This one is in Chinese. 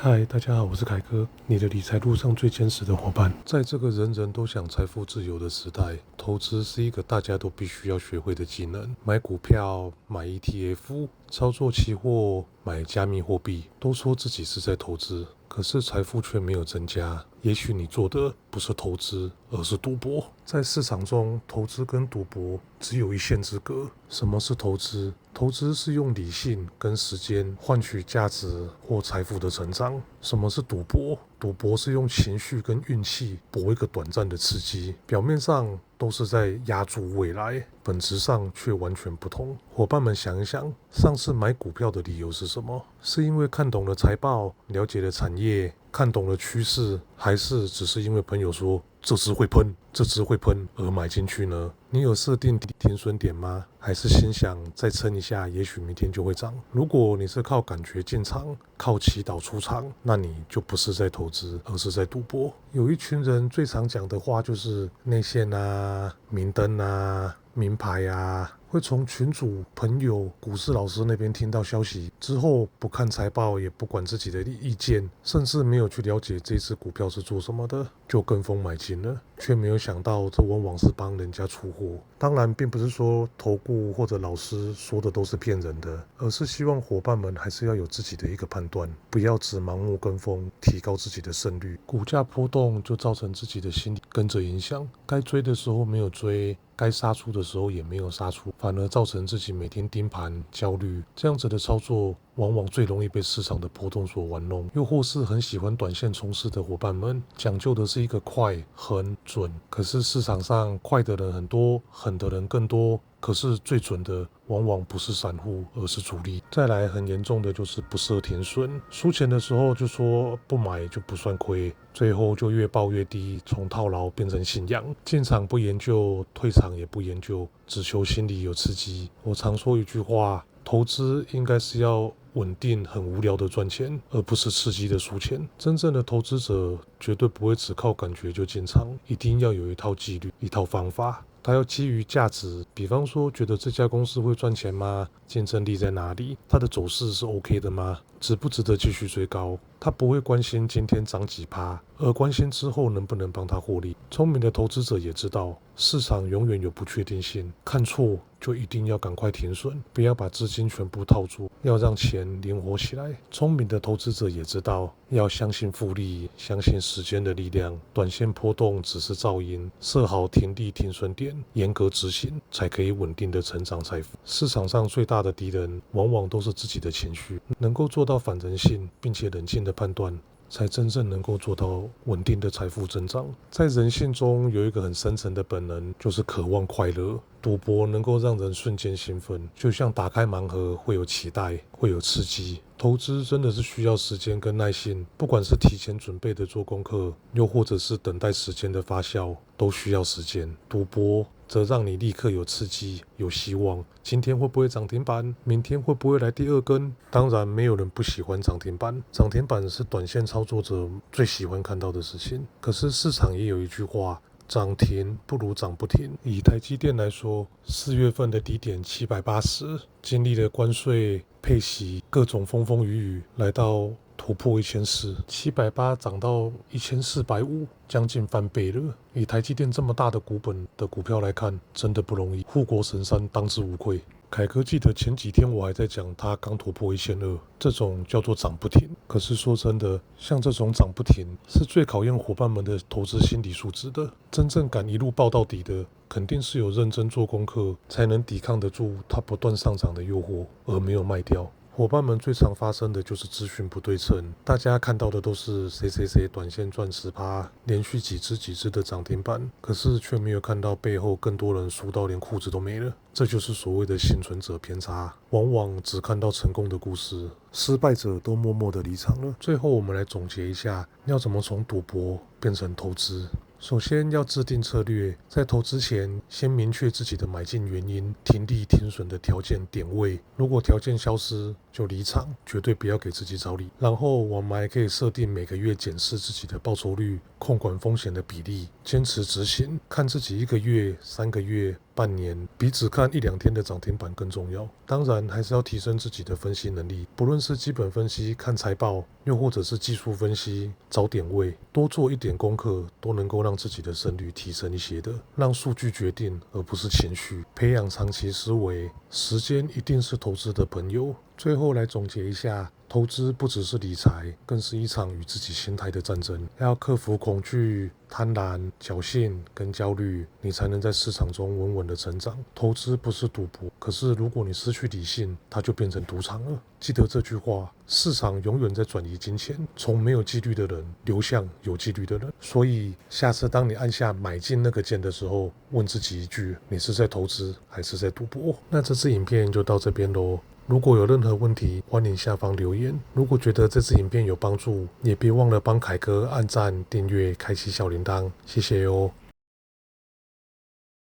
嗨，大家好，我是凯哥，你的理财路上最坚实的伙伴。在这个人人都想财富自由的时代，投资是一个大家都必须要学会的技能。买股票、买 ETF、操作期货、买加密货币，都说自己是在投资，可是财富却没有增加。也许你做的不是投资，而是赌博。在市场中，投资跟赌博只有一线之隔。什么是投资？投资是用理性跟时间换取价值或财富的成长。什么是赌博？赌博是用情绪跟运气搏一个短暂的刺激，表面上都是在押注未来，本质上却完全不同。伙伴们想一想，上次买股票的理由是什么？是因为看懂了财报，了解了产业，看懂了趋势，还是只是因为朋友说这只会喷，这只会喷而买进去呢？你有设定停损点吗？还是心想再撑一下，也许明天就会涨？如果你是靠感觉进场，靠祈祷出场，那你就不是在投资，而是在赌博。有一群人最常讲的话就是内线啊、明灯啊、名牌啊，会从群主、朋友、股市老师那边听到消息之后，不看财报，也不管自己的意见，甚至没有去了解这只股票是做什么的，就跟风买进了，却没有想到这往往是帮人家出货。当然，并不是说投顾或者老师说的都是骗人的，而是希望伙伴们还是要有自己的一个判断，不要只盲目跟风，提高自己的胜率。股价波动就造成自己的心理跟着影响，该追的时候没有追，该杀出的时候也没有杀出，反而造成自己每天盯盘焦虑。这样子的操作往往最容易被市场的波动所玩弄。又或是很喜欢短线冲刺的伙伴们，讲究的是一个快、很准，可是市场上快的人很多，狠的人更多，可是最准的往往不是散户，而是主力。再来很严重的就是不设停损，输钱的时候就说不买就不算亏，最后就越报越低，从套牢变成信仰。进场不研究，退场也不研究，只求心里有刺激。我常说一句话，投资应该是要稳定很无聊的赚钱，而不是刺激的输钱。真正的投资者绝对不会只靠感觉就进场，一定要有一套纪律，一套方法。他要基于价值，比方说觉得这家公司会赚钱吗？竞争力在哪里？它的走势是 OK 的吗？值不值得继续追高？他不会关心今天涨几趴，而关心之后能不能帮他获利。聪明的投资者也知道，市场永远有不确定性，看错就一定要赶快停损，不要把资金全部套住，要让钱灵活起来。聪明的投资者也知道，要相信复利，相信时间的力量，短线波动只是噪音，设好停利停损点，严格执行，才可以稳定的成长财富。市场上最大的敌人，往往都是自己的情绪，能够做到反人性，并且冷静的判断，才真正能够做到稳定的财富增长。在人性中有一个很深层的本能，就是渴望快乐。赌博能够让人瞬间兴奋，就像打开盲盒会有期待，会有刺激。投资真的是需要时间跟耐心，不管是提前准备的做功课，又或者是等待时间的发酵，都需要时间。赌博则让你立刻有刺激，有希望。今天会不会涨停板？明天会不会来第二根？当然，没有人不喜欢涨停板。涨停板是短线操作者最喜欢看到的事情。可是市场也有一句话，涨停不如涨不停。以台积电来说，4月份的低点780，经历了关税、配息各种风风雨雨，来到突破1400，780涨到1450，将近翻倍了。以台积电这么大的股本的股票来看，真的不容易，护国神山当之无愧。凯哥记得前几天我还在讲他刚突破1200，这种叫做涨不停。可是说真的，像这种涨不停是最考验伙伴们的投资心理素质的。真正敢一路抱到底的，肯定是有认真做功课，才能抵抗得住它不断上涨的诱惑，而没有卖掉。伙伴们最常发生的就是资讯不对称，大家看到的都是谁谁谁短线赚10%，连续几只的涨停板，可是却没有看到背后更多人输到连裤子都没了。这就是所谓的幸存者偏差，往往只看到成功的故事，失败者都默默的离场了。最后我们来总结一下，要怎么从赌博变成投资。首先要制定策略，在投资前先明确自己的买进原因、停利停损的条件点位。如果条件消失，就离场，绝对不要给自己找理。然后我们还可以设定每个月检视自己的报酬率、控管风险的比例，坚持执行，看自己1个月、3个月、半年，比只看1-2天的涨停板更重要。当然，还是要提升自己的分析能力，不论是基本分析、看财报，又或者是技术分析、找点位，多做一点功课，都能够让自己的胜率提升一些的。让数据决定，而不是情绪，培养长期思维。时间一定是投资的朋友。最后来总结一下，投资不只是理财，更是一场与自己心态的战争。要克服恐惧、贪婪、侥幸跟焦虑，你才能在市场中稳稳的成长。投资不是赌博，可是如果你失去理性，它就变成赌场了。记得这句话，市场永远在转移金钱，从没有纪律的人流向有纪律的人。所以下次当你按下买进那个键的时候，问自己一句，你是在投资还是在赌博？那这支影片就到这边咯。如果有任何问题，欢迎下方留言。如果觉得这支影片有帮助，也别忘了帮凯哥按赞、订阅、开启小铃铛，谢谢哟。